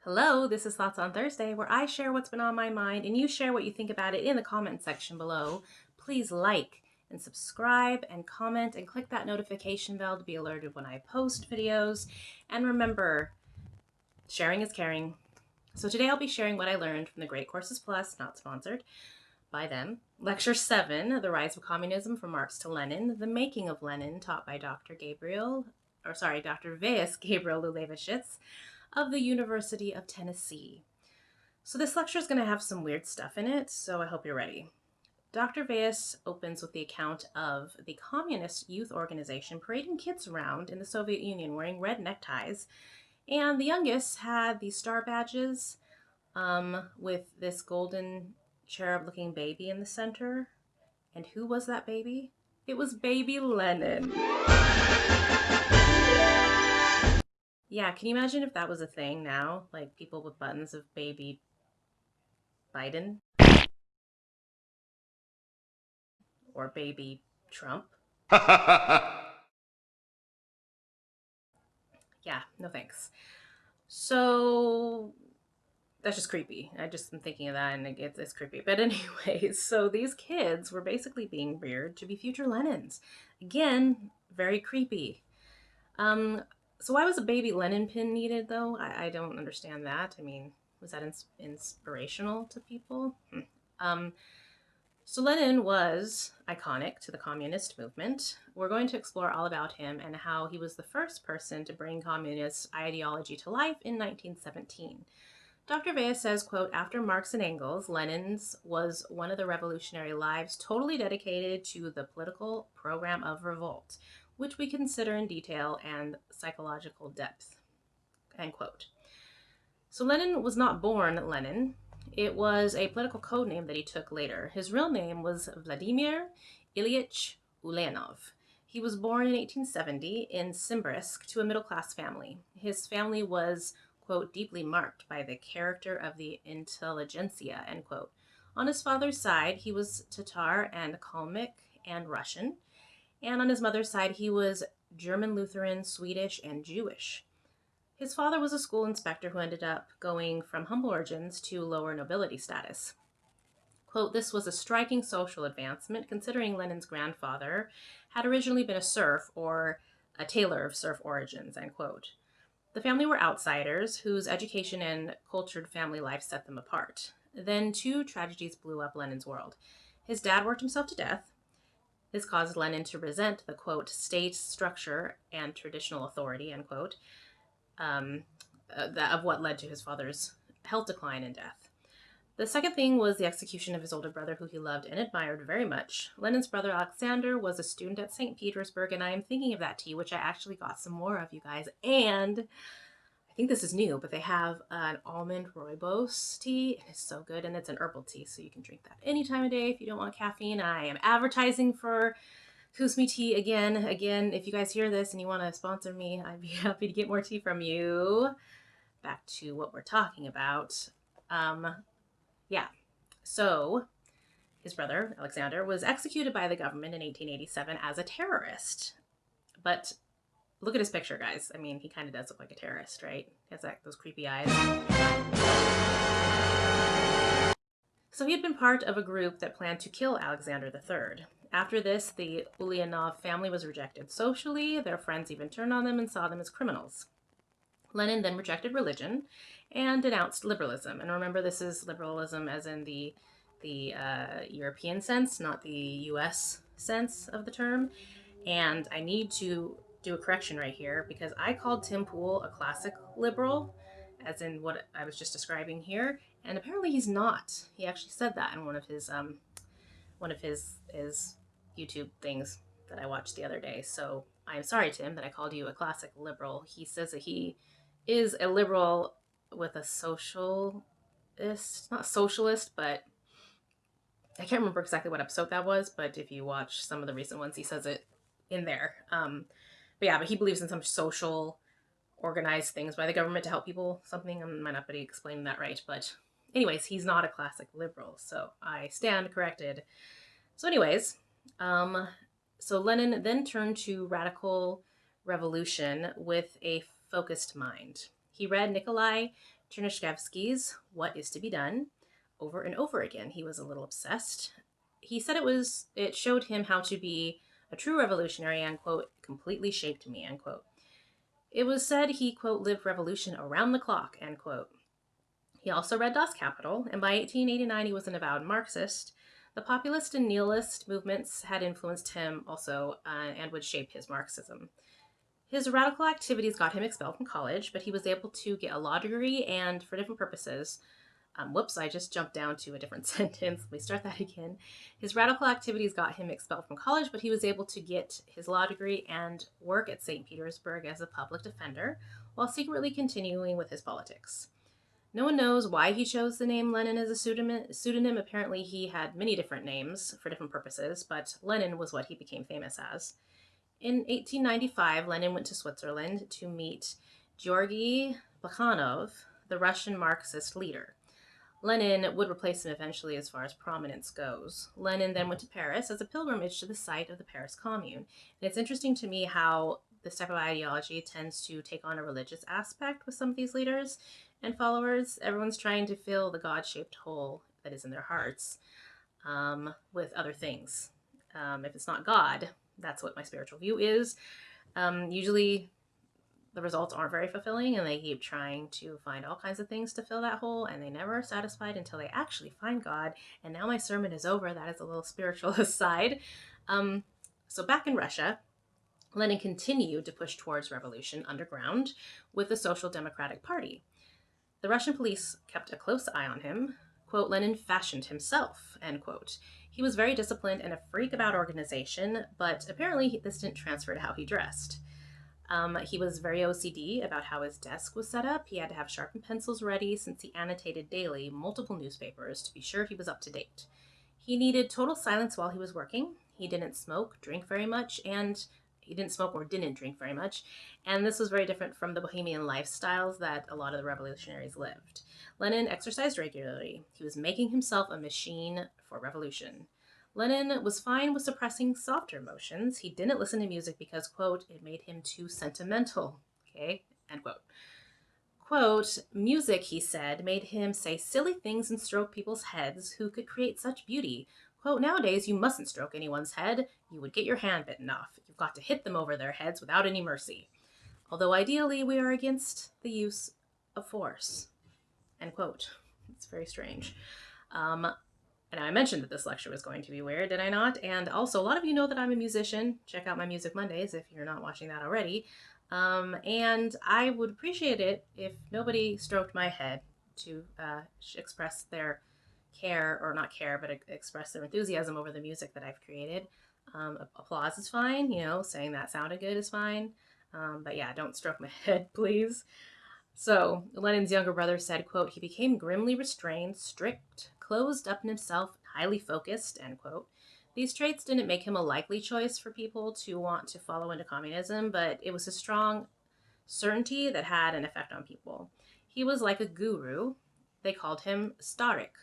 Hello, this is Thoughts on Thursday, where I share what's been on my mind and you share what you think about it in the comment section below. Please like and subscribe and comment and click that notification bell to be alerted when I post videos. And remember, sharing is caring. So today I'll be sharing what I learned from the Great Courses Plus, not sponsored by them. Lecture 7, The Rise of Communism from Marx to Lenin, The Making of Lenin, taught by Dr. Vais Gabriel Lulevicius of the University of Tennessee. So this lecture is going to have some weird stuff in it, so I hope you're ready. Dr. Vais opens with the account of the communist youth organization parading kids around in the Soviet Union wearing red neckties, and the youngest had these star badges with this golden cherub-looking baby in the center. And who was that baby? It was baby Lenin. Yeah, can you imagine if that was a thing now? Like people with buttons of baby Biden or baby Trump? Yeah, no thanks. So that's just creepy. I just am thinking of that and it's creepy. But anyways, so these kids were basically being reared to be future Lenins. Again, very creepy. So why was a baby Lenin pin needed though? I don't understand that. I mean, was that inspirational to people? So Lenin was iconic to the communist movement. We're going to explore all about him and how he was the first person to bring communist ideology to life in 1917. Dr. Vais says, quote, after Marx and Engels, Lenin's was one of the revolutionary lives totally dedicated to the political program of revolt, which we consider in detail and psychological depth, end quote. So Lenin was not born Lenin. It was a political code name that he took later. His real name was Vladimir Ilyich Ulyanov. He was born in 1870 in Simbirsk to a middle-class family. His family was, quote, deeply marked by the character of the intelligentsia, end quote. On his father's side, he was Tatar and Kalmyk and Russian. And on his mother's side, he was German Lutheran, Swedish, and Jewish. His father was a school inspector who ended up going from humble origins to lower nobility status. Quote, this was a striking social advancement considering Lenin's grandfather had originally been a serf or a tailor of serf origins, end quote. The family were outsiders whose education and cultured family life set them apart. Then two tragedies blew up Lenin's world. His dad worked himself to death. This caused Lenin to resent the, quote, state structure and traditional authority, end quote, of what led to his father's health decline and death. The second thing was the execution of his older brother, who he loved and admired very much. Lenin's brother Alexander was a student at St. Petersburg, and I am thinking of that tea, which I actually got some more of, you guys. And I think this is new, but they have an almond rooibos tea, and it's so good, and it's an herbal tea, so you can drink that any time of day if you don't want caffeine. I am advertising for Kusmi tea again. If you guys hear this and you want to sponsor me, I'd be happy to get more tea from you. Back to what we're talking about. So his brother, Alexander, was executed by the government in 1887 as a terrorist. But look at his picture, guys. I mean, he kind of does look like a terrorist, right? He has those creepy eyes. So he had been part of a group that planned to kill Alexander III. After this, the Ulyanov family was rejected socially. Their friends even turned on them and saw them as criminals. Lenin then rejected religion and denounced liberalism. And remember, this is liberalism as in the European sense, not the US sense of the term. And I need to do a correction right here because I called Tim Pool a classic liberal, as in what I was just describing here, and apparently he's not. He actually said that in one of his YouTube things that I watched the other day. So I'm sorry, Tim, that I called you a classic liberal. He says that he is a liberal with a socialist, not socialist, but I can't remember exactly what episode that was, but if you watch some of the recent ones, he says it in there. But he believes in some social organized things by the government to help people, something. I might not be explaining that right, but anyways, he's not a classic liberal, so I stand corrected. So anyways, so Lenin then turned to radical revolution with a focused mind. He read Nikolai Chernyshevsky's What is to be Done over and over again. He was a little obsessed. He said it showed him how to be a true revolutionary, end quote, completely shaped me, end quote. It was said he, quote, lived revolution around the clock, end quote. He also read Das Kapital, and by 1889 he was an avowed Marxist. The populist and nihilist movements had influenced him also and would shape his Marxism. His radical activities got him expelled from college, but he was able to get a law degree and, for different purposes, whoops, I just jumped down to a different sentence. Let me start that again. His radical activities got him expelled from college, but he was able to get his law degree and work at St. Petersburg as a public defender while secretly continuing with his politics. No one knows why he chose the name Lenin as a pseudonym. Apparently, he had many different names for different purposes, but Lenin was what he became famous as. In 1895, Lenin went to Switzerland to meet Georgy Plekhanov, the Russian Marxist leader. Lenin would replace him eventually as far as prominence goes. Lenin then went to Paris as a pilgrimage to the site of the Paris Commune. And it's interesting to me how this type of ideology tends to take on a religious aspect with some of these leaders and followers. Everyone's trying to fill the God-shaped hole that is in their hearts with other things. If it's not God, that's what my spiritual view is. Usually the results aren't very fulfilling, and they keep trying to find all kinds of things to fill that hole, and they never are satisfied until they actually find God. And now my sermon is over. That is a little spiritual aside. So back in Russia, Lenin continued to push towards revolution underground with the Social Democratic Party. The Russian police kept a close eye on him. Quote, Lenin fashioned himself, end quote. He was very disciplined and a freak about organization, but apparently this didn't transfer to how he dressed. He was very OCD about how his desk was set up. He had to have sharpened pencils ready since he annotated daily multiple newspapers to be sure he was up to date. He needed total silence while he was working. He didn't smoke, drink very much, and he didn't smoke or didn't drink very much. And this was very different from the bohemian lifestyles that a lot of the revolutionaries lived. Lenin exercised regularly. He was making himself a machine for revolution. Lenin was fine with suppressing softer emotions. He didn't listen to music because, quote, it made him too sentimental, okay, end quote. Quote, music, he said, made him say silly things and stroke people's heads who could create such beauty. Quote, nowadays you mustn't stroke anyone's head. You would get your hand bitten off. You've got to hit them over their heads without any mercy. Although ideally we are against the use of force, end quote. It's very strange. And I mentioned that this lecture was going to be weird, did I not? And also, a lot of you know that I'm a musician. Check out my Music Mondays if you're not watching that already. And I would appreciate it if nobody stroked my head to express their care, or not care, but express their enthusiasm over the music that I've created. Applause is fine, saying that sounded good is fine. But yeah, don't stroke my head, please. So, Lenin's younger brother said, quote, he became grimly restrained, strict, closed up in himself, highly focused, end quote. These traits didn't make him a likely choice for people to want to follow into communism, but it was a strong certainty that had an effect on people. He was like a guru. They called him Starik,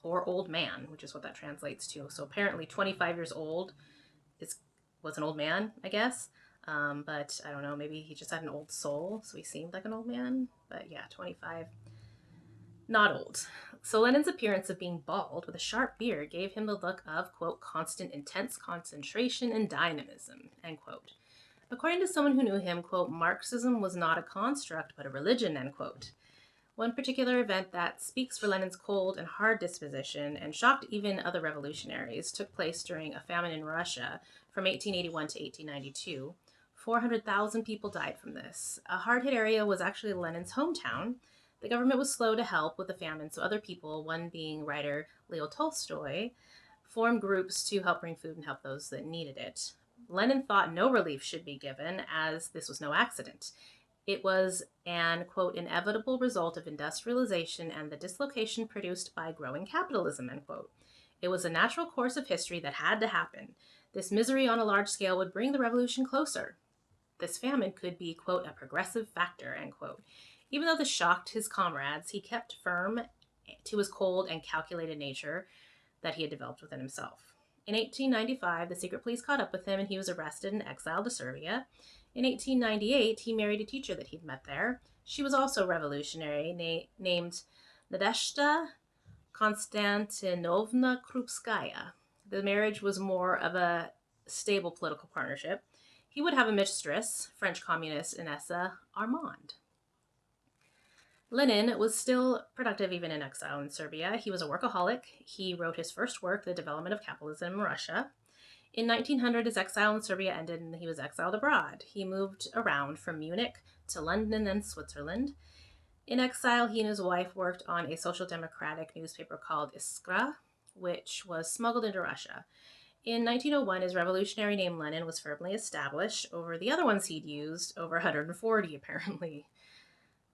or old man, which is what that translates to. So apparently 25 years old was an old man, I guess. But I don't know, maybe he just had an old soul, so he seemed like an old man. But yeah, 25, not old. So Lenin's appearance of being bald with a sharp beard gave him the look of, quote, constant intense concentration and dynamism, end quote. According to someone who knew him, quote, Marxism was not a construct but a religion, end quote. One particular event that speaks for Lenin's cold and hard disposition and shocked even other revolutionaries took place during a famine in Russia from 1881 to 1892. 400,000 people died from this. A hard-hit area was actually Lenin's hometown. The government was slow to help with the famine, so other people, one being writer Leo Tolstoy, formed groups to help bring food and help those that needed it. Lenin thought no relief should be given, as this was no accident. It was an, quote, inevitable result of industrialization and the dislocation produced by growing capitalism, end quote. It was a natural course of history that had to happen. This misery on a large scale would bring the revolution closer. This famine could be, quote, a progressive factor, end quote. Even though this shocked his comrades, he kept firm to his cold and calculated nature that he had developed within himself. In 1895, the secret police caught up with him and he was arrested and exiled to Serbia. In 1898, he married a teacher that he'd met there. She was also revolutionary, named Nadezhda Konstantinovna Krupskaya. The marriage was more of a stable political partnership. He would have a mistress, French communist Inessa Armand. Lenin was still productive even in exile in Serbia. He was a workaholic. He wrote his first work, The Development of Capitalism in Russia. In 1900, his exile in Serbia ended and he was exiled abroad. He moved around from Munich to London and Switzerland. In exile, he and his wife worked on a social democratic newspaper called Iskra, which was smuggled into Russia. In 1901, his revolutionary name Lenin was firmly established over the other ones he'd used, over 140 apparently.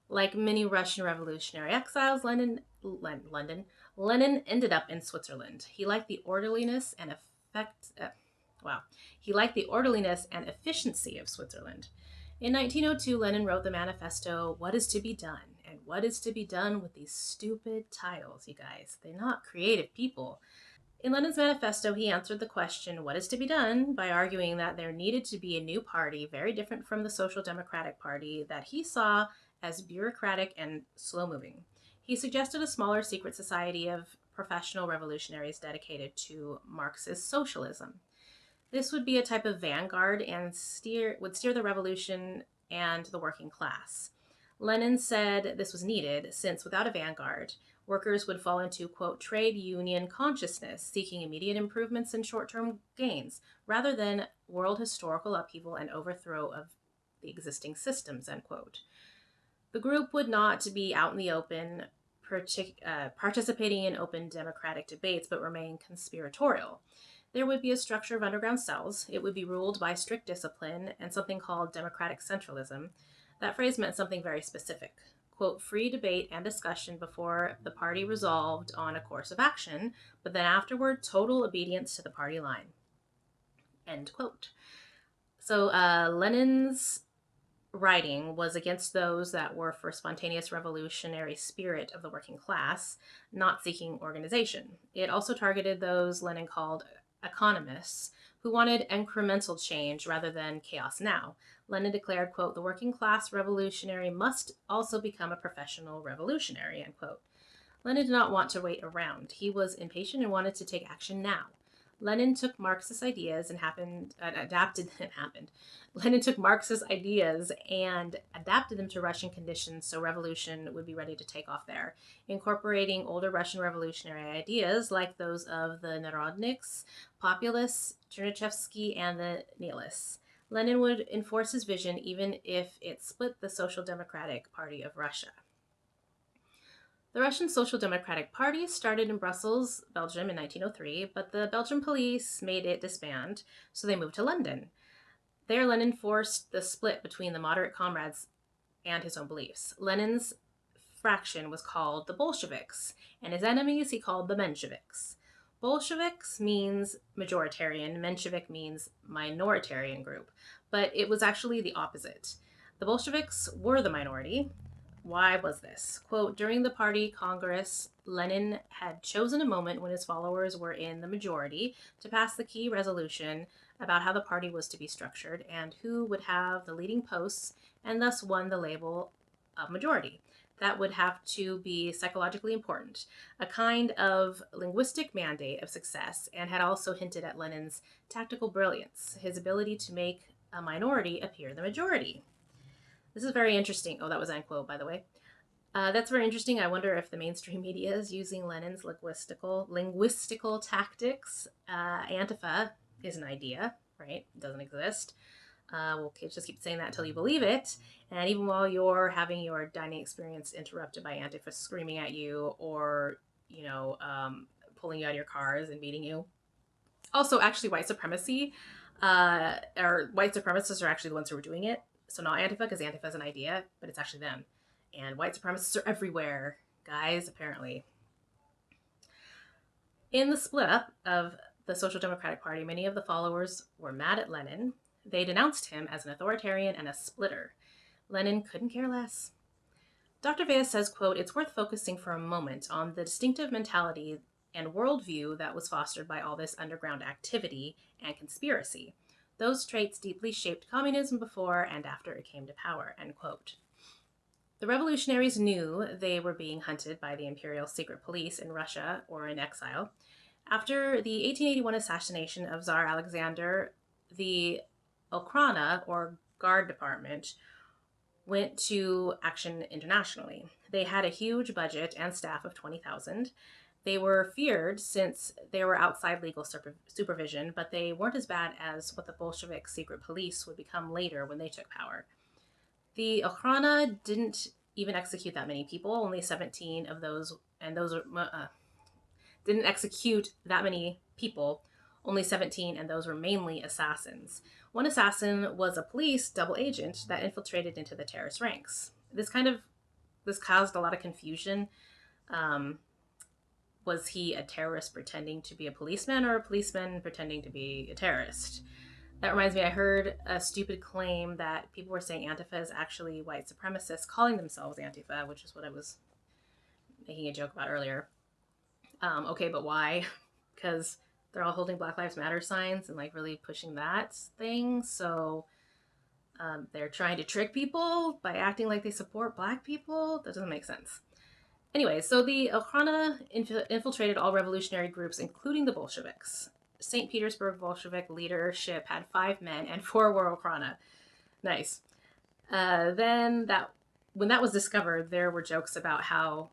Like many Russian revolutionary exiles, Lenin ended up in Switzerland. He liked the orderliness and he liked the orderliness and efficiency of Switzerland. In 1902, Lenin wrote the manifesto, What is to be Done? And what is to be done with these stupid titles, you guys? They're not creative people. In Lenin's manifesto, he answered the question, What is to be done? By arguing that there needed to be a new party, very different from the Social Democratic Party, that he saw as bureaucratic and slow moving. He suggested a smaller secret society of professional revolutionaries dedicated to Marxist socialism. This would be a type of vanguard and would steer the revolution and the working class. Lenin said this was needed since without a vanguard, workers would fall into, quote, trade union consciousness, seeking immediate improvements and short-term gains, rather than world historical upheaval and overthrow of the existing systems, end quote. The group would not be out in the open, participating in open democratic debates, but remain conspiratorial. There would be a structure of underground cells. It would be ruled by strict discipline and something called democratic centralism. That phrase meant something very specific. Quote, free debate and discussion before the party resolved on a course of action, but then afterward, total obedience to the party line. End quote. So Lenin's writing was against those that were for spontaneous revolutionary spirit of the working class, not seeking organization. It also targeted those Lenin called economists who wanted incremental change rather than chaos now. Lenin declared, quote, the working class revolutionary must also become a professional revolutionary, end quote. Lenin did not want to wait around. He was impatient and wanted to take action now. Lenin took Marxist ideas and Lenin took Marxist ideas and adapted them to Russian conditions so revolution would be ready to take off there, incorporating older Russian revolutionary ideas like those of the Narodniks, populists, Chernyshevsky, and the Nihilists. Lenin would enforce his vision even if it split the Social Democratic Party of Russia. The Russian Social Democratic Party started in Brussels, Belgium in 1903, but the Belgian police made it disband, so they moved to London. There, Lenin forced the split between the moderate comrades and his own beliefs. Lenin's fraction was called the Bolsheviks, and his enemies he called the Mensheviks. Bolsheviks means majoritarian, Menshevik means minoritarian group, but it was actually the opposite. The Bolsheviks were the minority. Why was this? Quote, during the party congress, Lenin had chosen a moment when his followers were in the majority to pass the key resolution about how the party was to be structured and who would have the leading posts, and thus won the label of majority. That would have to be psychologically important, a kind of linguistic mandate of success, and had also hinted at Lenin's tactical brilliance, his ability to make a minority appear the majority. This is very interesting. Oh, that was end quote, by the way. That's very interesting. I wonder if the mainstream media is using Lenin's linguistical tactics. Antifa is an idea, right? It doesn't exist. We'll just keep saying that until you believe it. And even while you're having your dining experience interrupted by Antifa screaming at you or, pulling you out of your cars and beating you. Also, actually, white supremacy, or white supremacists are actually the ones who are doing it. So not Antifa, because Antifa is an idea, but it's actually them. And white supremacists are everywhere, guys, apparently. In the split up of the Social Democratic Party, many of the followers were mad at Lenin. They denounced him as an authoritarian and a splitter. Lenin couldn't care less. Dr. Vea says, quote, it's worth focusing for a moment on the distinctive mentality and worldview that was fostered by all this underground activity and conspiracy. Those traits deeply shaped communism before and after it came to power, end quote. The revolutionaries knew they were being hunted by the imperial secret police in Russia or in exile. After the 1881 assassination of Tsar Alexander, the Okhrana, or Guard Department, went to action internationally. They had a huge budget and staff of 20,000. They were feared since they were outside legal supervision, but they weren't as bad as what the Bolshevik secret police would become later when they took power. The Okhrana didn't even execute that many people, only 17 of those, and those didn't execute that many people, only 17, and those were mainly assassins. One assassin was a police double agent that infiltrated into the terrorist ranks. This caused a lot of confusion. Was he a terrorist pretending to be a policeman, or a policeman pretending to be a terrorist? That reminds me, I heard a stupid claim that people were saying Antifa is actually white supremacists calling themselves Antifa, which is what I was making a joke about earlier. Okay, but why? Because they're all holding Black Lives Matter signs and like really pushing that thing. So they're trying to trick people by acting like they support Black people. That doesn't make sense. Anyway, so the Okhrana infiltrated all revolutionary groups, including the Bolsheviks. St. Petersburg Bolshevik leadership had 5 men and 4 were Okhrana. Nice. When that was discovered, there were jokes about how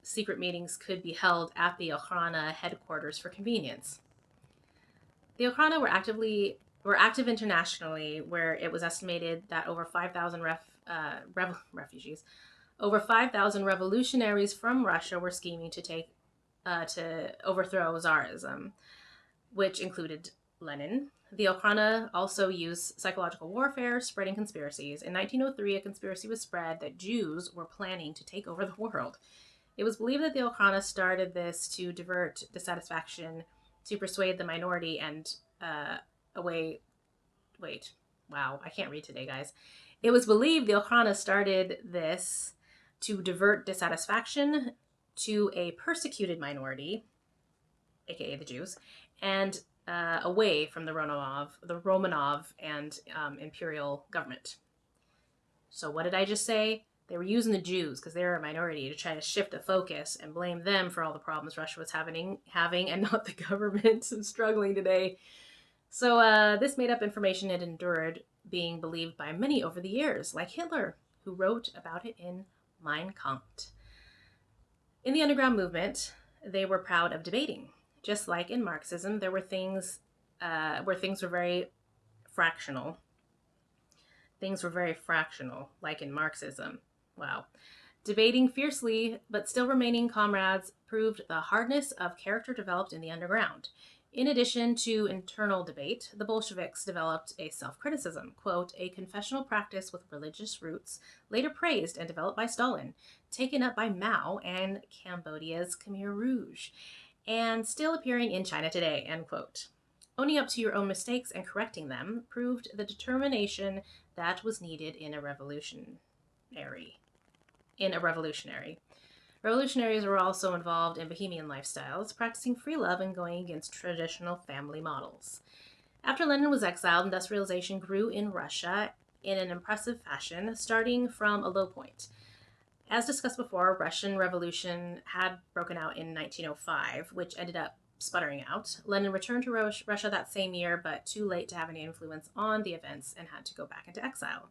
secret meetings could be held at the Okhrana headquarters for convenience. The Okhrana were active internationally, where it was estimated that over 5,000 refugees, over 5,000 revolutionaries from Russia were scheming to overthrow Tsarism, which included Lenin. The Okhrana also used psychological warfare, spreading conspiracies. In 1903, a conspiracy was spread that Jews were planning to take over the world. It was believed that the Okhrana started this to divert dissatisfaction, to persuade the minority and wow, I can't read today, guys. It was believed the Okhrana started this to divert dissatisfaction to a persecuted minority, aka the Jews, and away from the Romanov and imperial government. So what did I just say? They were using the Jews, because they were a minority, to try to shift the focus and blame them for all the problems Russia was having and not the government struggling today. So this made-up information had endured being believed by many over the years, like Hitler, who wrote about it in Mein Kampf. In the underground movement, they were proud of debating. Just like in Marxism, there were things where things were very fractional. Things were very fractional, like in Marxism. Wow. Debating fiercely, but still remaining comrades, proved the hardness of character developed in the underground. In addition to internal debate, the Bolsheviks developed a self-criticism, quote, a confessional practice with religious roots, later praised and developed by Stalin, taken up by Mao and Cambodia's Khmer Rouge, and still appearing in China today, end quote. Owning up to your own mistakes and correcting them proved the determination that was needed in a revolutionary. Revolutionaries were also involved in bohemian lifestyles, practicing free love and going against traditional family models. After Lenin was exiled, industrialization grew in Russia in an impressive fashion, starting from a low point. As discussed before, Russian Revolution had broken out in 1905, which ended up sputtering out. Lenin returned to Russia that same year, but too late to have any influence on the events and had to go back into exile.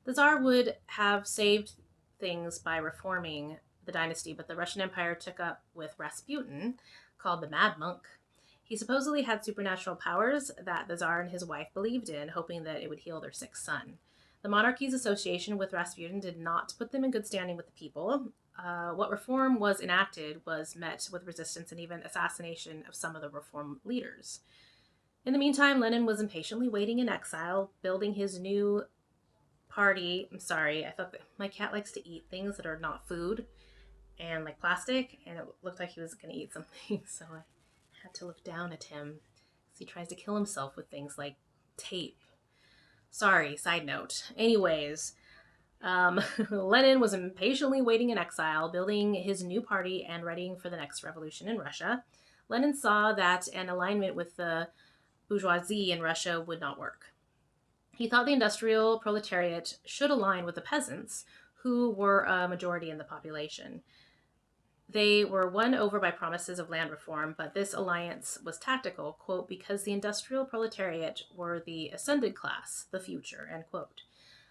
The Tsar would have saved things by reforming the dynasty, but the Russian Empire took up with Rasputin, called the Mad Monk. He supposedly had supernatural powers that the Tsar and his wife believed in, hoping that it would heal their sick son. The monarchy's association with Rasputin did not put them in good standing with the people. What reform was enacted was met with resistance and even assassination of some of the reform leaders. In the meantime, Lenin was impatiently waiting in exile, building his new party. I'm sorry, I thought that my cat likes to eat things that are not food and like plastic, and it looked like he was going to eat something, so I had to look down at him because he tries to kill himself with things like tape. Sorry, side note. Anyways, Lenin was impatiently waiting in exile, building his new party and readying for the next revolution in Russia. Lenin saw that an alignment with the bourgeoisie in Russia would not work. He thought the industrial proletariat should align with the peasants, who were a majority in the population. They were won over by promises of land reform, but this alliance was tactical, quote, because the industrial proletariat were the ascended class, the future, end quote.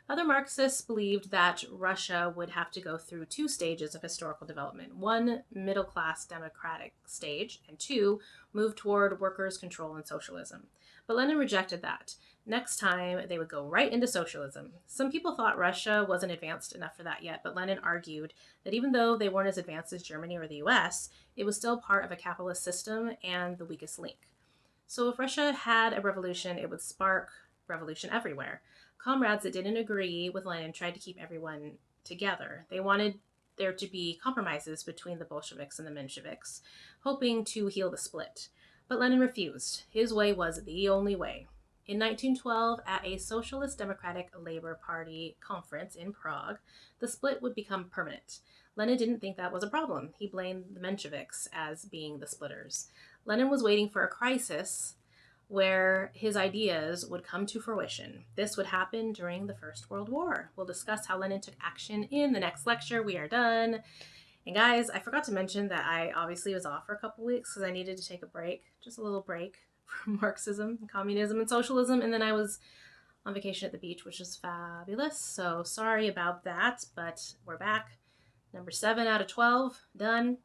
Other Marxists believed that Russia would have to go through two stages of historical development: one, middle class democratic stage, and two, move toward workers' control and socialism. But Lenin rejected that. Next time, they would go right into socialism. Some people thought Russia wasn't advanced enough for that yet, but Lenin argued that even though they weren't as advanced as Germany or the US, it was still part of a capitalist system and the weakest link. So if Russia had a revolution, it would spark revolution everywhere. Comrades that didn't agree with Lenin tried to keep everyone together. They wanted there to be compromises between the Bolsheviks and the Mensheviks, hoping to heal the split. But Lenin refused. His way was the only way. In 1912, at a Socialist Democratic Labor Party conference in Prague, the split would become permanent. Lenin didn't think that was a problem. He blamed the Mensheviks as being the splitters. Lenin was waiting for a crisis where his ideas would come to fruition. This would happen during the First World War. We'll discuss how Lenin took action in the next lecture. We are done. And guys, I forgot to mention that I obviously was off for a couple weeks because I needed to take a break, just a little break from Marxism, communism, and socialism. And then I was on vacation at the beach, which is fabulous. So sorry about that, but we're back. Number 7 out of 12, done.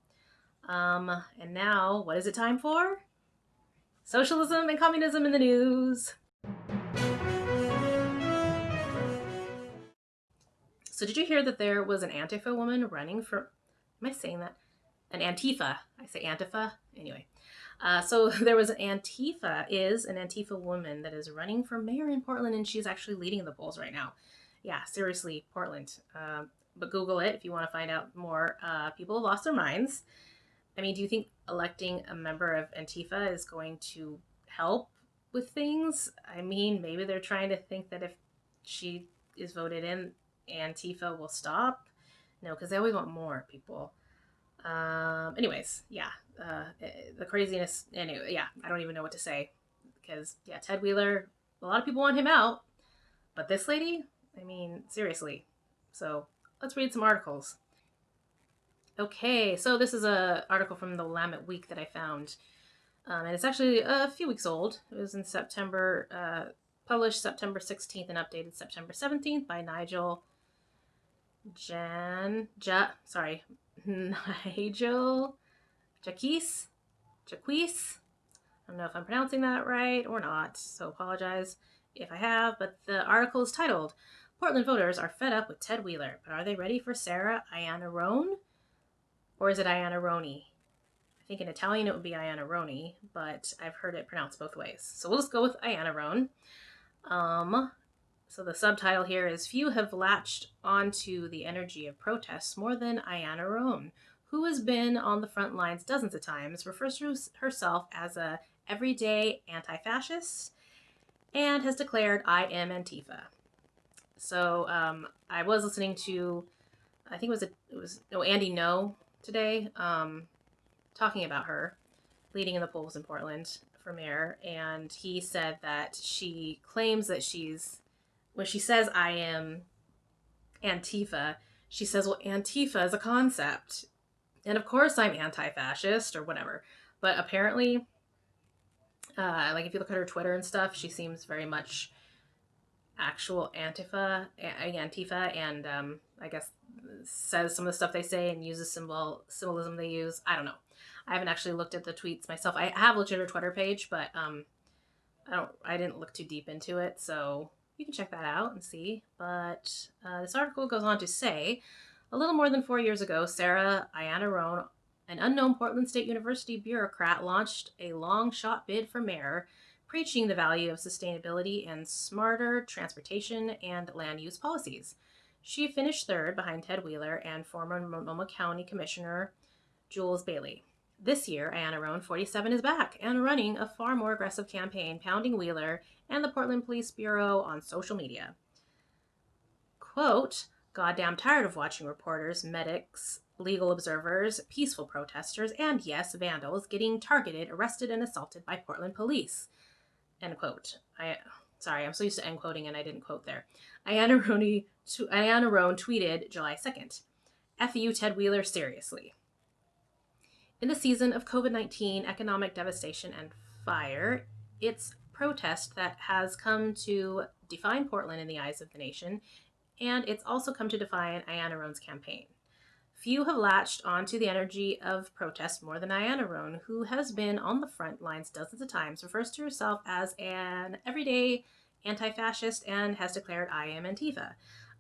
And now, what is it time for? Socialism and communism in the news. So did you hear that there was an Antifa woman running for, am I saying that? An Antifa. I say Antifa. Anyway. So there was an Antifa woman that is running for mayor in Portland, and she's actually leading the polls right now. Yeah, seriously, Portland. But Google it if you want to find out more. People have lost their minds. I mean, do you think electing a member of Antifa is going to help with things? I mean, maybe they're trying to think that if she is voted in, Antifa will stop. No, because they always want more people. Anyways, yeah, the craziness. Anyway, yeah, I don't even know what to say because yeah, Ted Wheeler. A lot of people want him out, but this lady, I mean, seriously. So let's read some articles. Okay, so this is an article from the Willamette Week that I found. And it's actually a few weeks old. It was in September, published September 16th and updated September 17th by Nigel Jaquis. I don't know if I'm pronouncing that right or not, so apologize if I have, but the article is titled, Portland voters are fed up with Ted Wheeler, but are they ready for Sarah Iannarone? Or is it Iannarone? I think in Italian it would be Iannarone, but I've heard it pronounced both ways. So we'll just go with Iannarone. So the subtitle here is, few have latched onto the energy of protests more than Iannarone, who has been on the front lines dozens of times, refers to herself as a everyday anti-fascist, and has declared, I am Antifa. So I was listening to, I think it was Andy No today, talking about her leading in the polls in Portland for mayor, and he said that she claims that when she says I am Antifa, she says, well, Antifa is a concept, and of course I'm anti-fascist or whatever, but apparently, like if you look at her Twitter and stuff, she seems very much actual Antifa, and I guess says some of the stuff they say and uses symbolism they use. I don't know. I haven't actually looked at the tweets myself. I have looked at her Twitter page, but I didn't look too deep into it, so you can check that out and see. But this article goes on to say, a little more than 4 years ago, Sarah Iannarone, an unknown Portland State University bureaucrat, launched a long-shot bid for mayor, preaching the value of sustainability and smarter transportation and land use policies. She finished third behind Ted Wheeler and former Multnomah County Commissioner Jules Bailey. This year, Iannarone, 47, is back and running a far more aggressive campaign, pounding Wheeler and the Portland Police Bureau on social media. Quote, goddamn tired of watching reporters, medics, legal observers, peaceful protesters, and yes, vandals getting targeted, arrested, and assaulted by Portland police. End quote. Sorry, I'm so used to end quoting and I didn't quote there. Ayanna Roan tweeted July 2nd, F you, Ted Wheeler, seriously. In the season of COVID-19 economic devastation and fire, it's protest that has come to define Portland in the eyes of the nation, and it's also come to define Ayanna Roan's campaign. Few have latched onto the energy of protest more than Ayanna Roan, who has been on the front lines dozens of times, refers to herself as an everyday anti-fascist, and has declared, I am Antifa.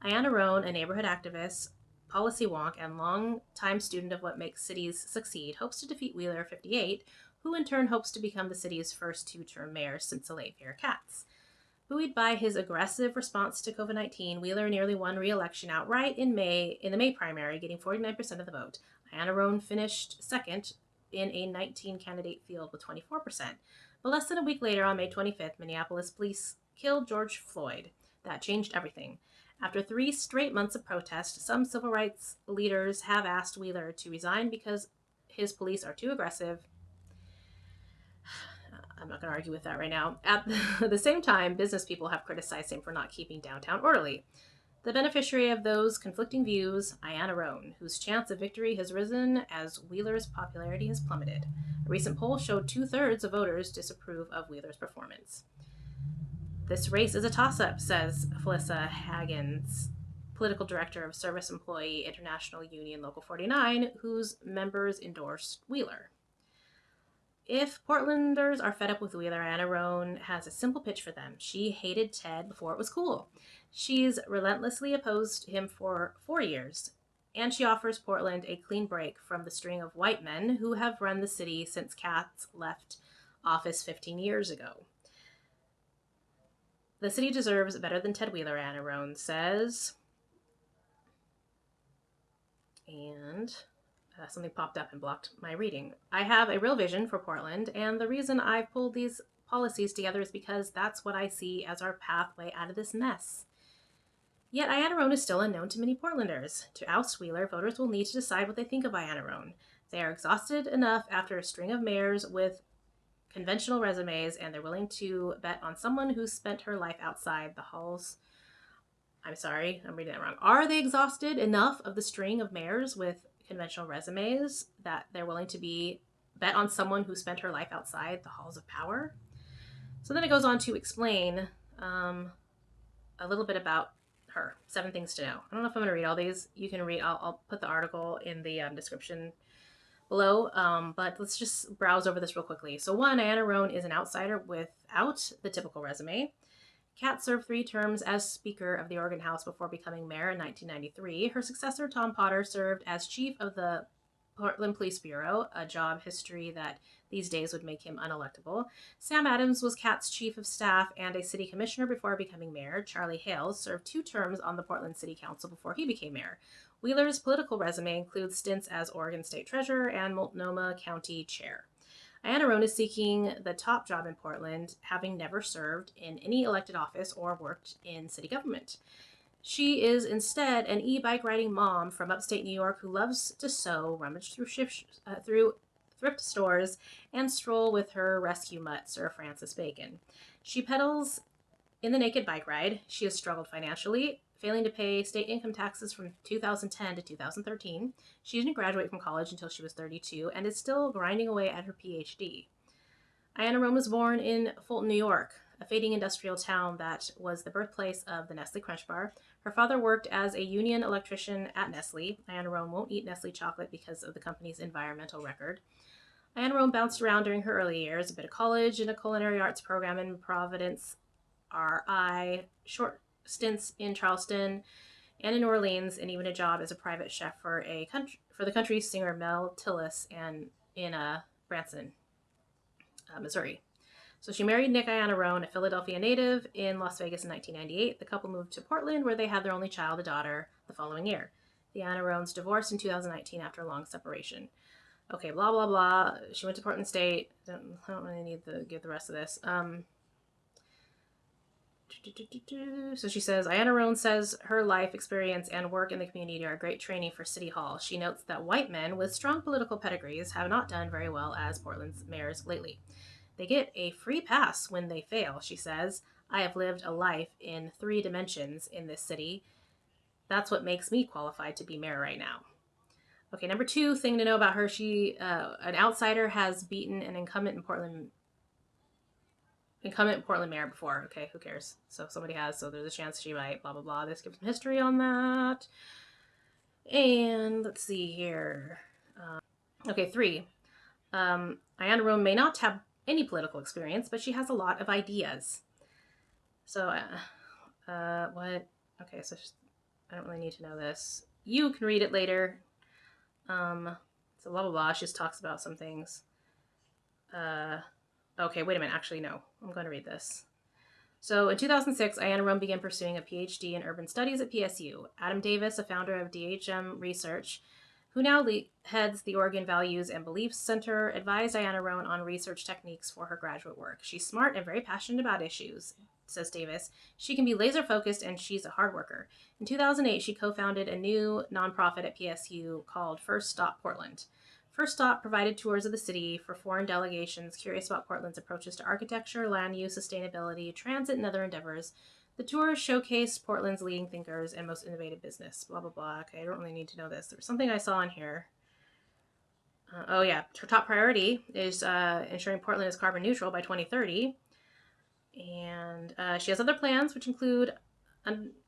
Ayanna Roan, a neighborhood activist, policy wonk, and long-time student of what makes cities succeed, hopes to defeat Wheeler, 58, who in turn hopes to become the city's first two-term mayor since the late Mayor Katz. Buoyed by his aggressive response to COVID-19, Wheeler nearly won re-election outright in the May primary, getting 49% of the vote. Ayanna Roan finished second in a 19-candidate field with 24%. But less than a week later, on May 25th, Minneapolis police killed George Floyd. That changed everything. After 3 straight months of protest, some civil rights leaders have asked Wheeler to resign because his police are too aggressive. I'm not going to argue with that right now. At the same time, business people have criticized him for not keeping downtown orderly. The beneficiary of those conflicting views, Ayanna Roan, whose chance of victory has risen as Wheeler's popularity has plummeted. A recent poll showed 2/3 of voters disapprove of Wheeler's performance. This race is a toss-up, says Felissa Haggins, political director of Service Employee International Union Local 49, whose members endorsed Wheeler. If Portlanders are fed up with Wheeler, Ayanna Roan has a simple pitch for them. She hated Ted before it was cool. She's relentlessly opposed him for 4 years, and she offers Portland a clean break from the string of white men who have run the city since Katz left office 15 years ago. The city deserves better than Ted Wheeler, Ayanna Roan says. And something popped up and blocked my reading. I have a real vision for Portland, and the reason I've pulled these policies together is because that's what I see as our pathway out of this mess. Yet Ayanna Roan is still unknown to many Portlanders. To oust Wheeler, voters will need to decide what they think of Ayanna Roan. They are exhausted enough after a string of mayors with conventional resumes, and they're willing to bet on someone who's spent her life outside the halls. I'm sorry, I'm reading that wrong. Are they exhausted enough of the string of mayors with conventional resumes that they're willing to bet on someone who spent her life outside the halls of power? So then it goes on to explain a little bit about her. 7 things to know. I don't know if I'm going to read all these. You can read. I'll put the article in the description below, but let's just browse over this real quickly. So 1, Ayanna Roan is an outsider without the typical resume. Katz served 3 terms as Speaker of the Oregon House before becoming mayor in 1993. Her successor, Tom Potter, served as chief of the Portland Police Bureau, a job history that these days would make him unelectable. Sam Adams was Katz's chief of staff and a city commissioner before becoming mayor. Charlie Hales served 2 terms on the Portland City Council before he became mayor. Wheeler's political resume includes stints as Oregon State Treasurer and Multnomah County Chair. Ayanna Roan is seeking the top job in Portland, having never served in any elected office or worked in city government. She is instead an e-bike riding mom from upstate New York who loves to sew, rummage through thrift stores, and stroll with her rescue mutt, Sir Francis Bacon. She pedals in the naked bike ride. She has struggled financially, failing to pay state income taxes from 2010 to 2013. She didn't graduate from college until she was 32 and is still grinding away at her PhD. Ayanna Roan was born in Fulton, New York, a fading industrial town that was the birthplace of the Nestle Crunch Bar. Her father worked as a union electrician at Nestle. Ayanna Roan won't eat Nestle chocolate because of the company's environmental record. Ayanna Roan bounced around during her early years, a bit of college and a culinary arts program in Providence, RI, short stints in Charleston and in New Orleans, and even a job as a private chef for the country singer Mel Tillis and in Branson, Missouri. So she married Nick Ayanna Roan, a Philadelphia native, in Las Vegas in 1998. The couple moved to Portland, where they had their only child, a daughter, the following year. The Ayanna Roans divorced in 2019 after a long separation. Okay, blah, blah, blah. She went to Portland State. I don't really need to give the rest of this. So she says, Ayanna Roan says her life experience and work in the community are great training for City Hall. She notes that white men with strong political pedigrees have not done very well as Portland's mayors lately. They get a free pass when they fail, she says. I have lived a life in 3 dimensions in this city. That's what makes me qualified to be mayor right now. Okay, number 2 thing to know about her: she, an outsider, has beaten an incumbent Portland mayor before. Okay, who cares? So somebody has, so there's a chance she might. Blah blah blah. This gives some history on that. And let's see here. Okay, 3. Ayanna Rome may not have any political experience, but she has a lot of ideas. So, what? Okay, so I don't really need to know this. You can read it later. So blah blah blah. She just talks about some things. Okay, wait a minute. Actually, no. I'm going to read this. So in 2006, Ayanna Rome began pursuing a PhD in urban studies at PSU. Adam Davis, a founder of DHM Research, who now heads the Oregon Values and Beliefs Center, advised Ayanna Rome on research techniques for her graduate work. She's smart and very passionate about issues, says Davis. She can be laser focused, and she's a hard worker. In 2008, she co-founded a new nonprofit at PSU called First Stop Portland. First Stop provided tours of the city for foreign delegations curious about Portland's approaches to architecture, land use, sustainability, transit, and other endeavors. The tours showcased Portland's leading thinkers and most innovative business. Blah, blah, blah. Okay, I don't really need to know this. There's something I saw in here. Oh, yeah. Her top priority is ensuring Portland is carbon neutral by 2030. And she has other plans, which include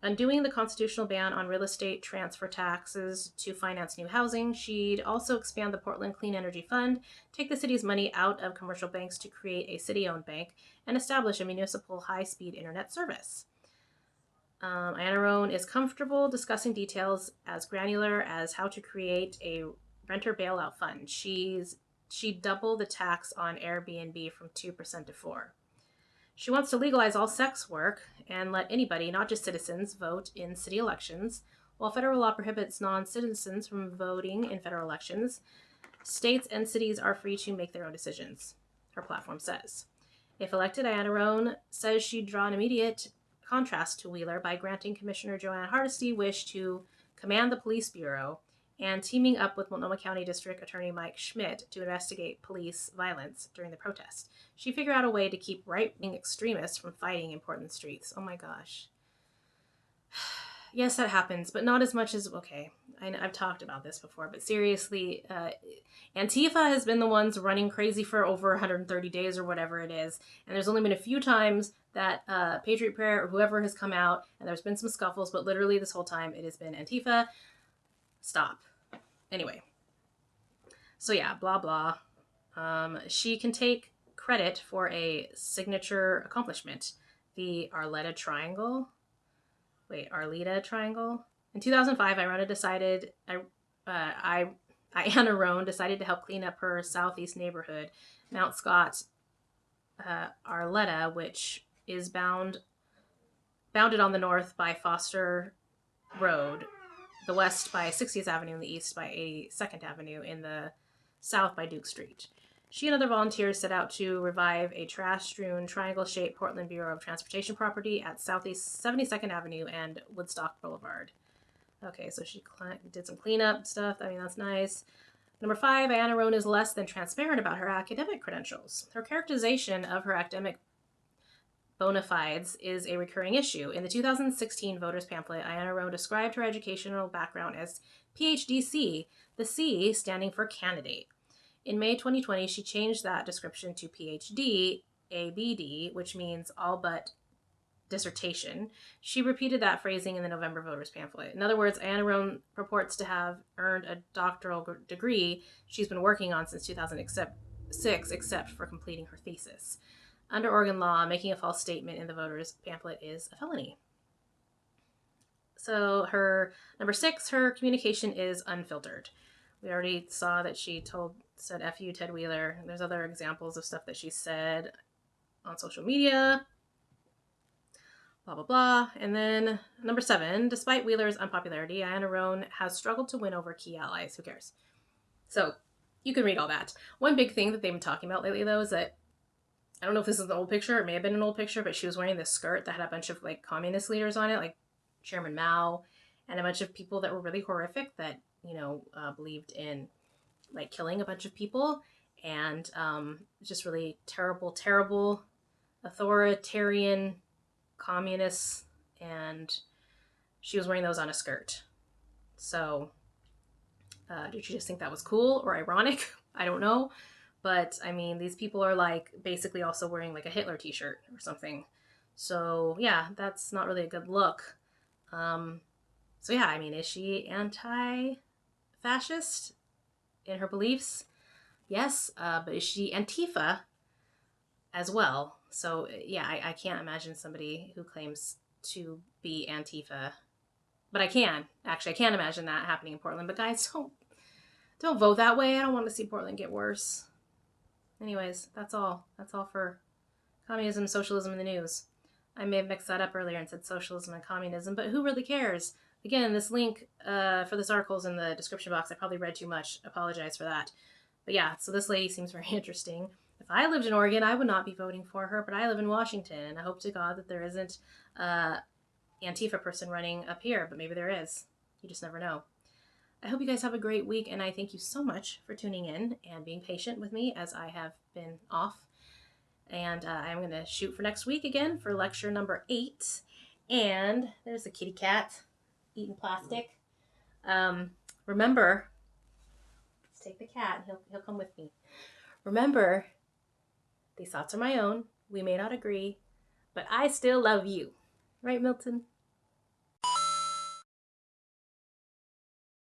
undoing the constitutional ban on real estate transfer taxes to finance new housing. She'd also expand the Portland Clean Energy Fund, take the city's money out of commercial banks to create a city-owned bank, and establish a municipal high-speed internet service. Ayanna Rome is comfortable discussing details as granular as how to create a renter bailout fund. She'd double the tax on Airbnb from 2% to 4%. She wants to legalize all sex work and let anybody, not just citizens, vote in city elections. While federal law prohibits non-citizens from voting in federal elections, states and cities are free to make their own decisions, her platform says. If elected, Ayanna Rome says she'd draw an immediate contrast to Wheeler by granting Commissioner Joanne Hardesty wish to command the police bureau and teaming up with Multnomah County District Attorney Mike Schmidt to investigate police violence during the protest. She figured out a way to keep right-wing extremists from fighting in Portland streets. Oh my gosh. Yes, that happens, but not as much as, okay, I've talked about this before, but seriously, Antifa has been the ones running crazy for over 130 days or whatever it is, and there's only been a few times that Patriot Prayer or whoever has come out, and there's been some scuffles, but literally this whole time it has been Antifa. Stop. Anyway, so yeah, blah blah. She can take credit for a signature accomplishment, the Arleta Triangle. In 2005, Ayanna Rome decided to help clean up her southeast neighborhood, Mount Scott, Arleta, which is bounded on the north by Foster Road, the west by 60th Avenue, and the east by 82nd Avenue, in the south by Duke Street. She and other volunteers set out to revive a trash-strewn, triangle-shaped Portland Bureau of Transportation property at Southeast 72nd Avenue and Woodstock Boulevard. Okay, so she did some cleanup stuff. I mean, that's nice. Number 5, Ayanna Rome is less than transparent about her academic credentials. Her characterization of her academic bona fides is a recurring issue. In the 2016 voters pamphlet, Ayanna Rome described her educational background as PhD-C, the C standing for candidate. In May 2020, she changed that description to PhD, ABD, which means all but dissertation. She repeated that phrasing in the November voters pamphlet. In other words, Ayanna Rome purports to have earned a doctoral degree she's been working on since 2006, except for completing her thesis. Under Oregon law, making a false statement in the voters pamphlet is a felony. So her number 6, her communication is unfiltered. We already saw that she said F you, Ted Wheeler. There's other examples of stuff that she said on social media. Blah, blah, blah. And then number 7, despite Wheeler's unpopularity, Ayanna Rome has struggled to win over key allies. Who cares? So you can read all that. One big thing that they've been talking about lately, though, is that, I don't know if this is an old picture, it may have been an old picture, but she was wearing this skirt that had a bunch of like communist leaders on it, like Chairman Mao, and a bunch of people that were really horrific that, believed in like killing a bunch of people, and just really terrible, terrible authoritarian communists, and she was wearing those on a skirt. So, did you just think that was cool or ironic? I don't know. But I mean, these people are like basically also wearing like a Hitler t-shirt or something. So yeah, that's not really a good look. Um, so yeah, I mean, is she anti-fascist in her beliefs? Yes, but is she Antifa as well? So yeah, I can't imagine somebody who claims to be Antifa, but I can actually. I can't imagine that happening in Portland. But guys, don't vote that way. I don't want to see Portland get worse. Anyways, that's all. That's all for communism, socialism in the news. I may have mixed that up earlier and said socialism and communism, but who really cares? Again, this link for this article is in the description box. I probably read too much. Apologize for that. But yeah, so this lady seems very interesting. If I lived in Oregon, I would not be voting for her, but I live in Washington, and I hope to God that there isn't an Antifa person running up here, but maybe there is. You just never know. I hope you guys have a great week, and I thank you so much for tuning in and being patient with me as I have been off. And I'm going to shoot for next week again for lecture number 8. And there's the kitty cat eating plastic. Remember, let's take the cat. He'll come with me. Remember, these thoughts are my own. We may not agree, but I still love you. Right, Milton?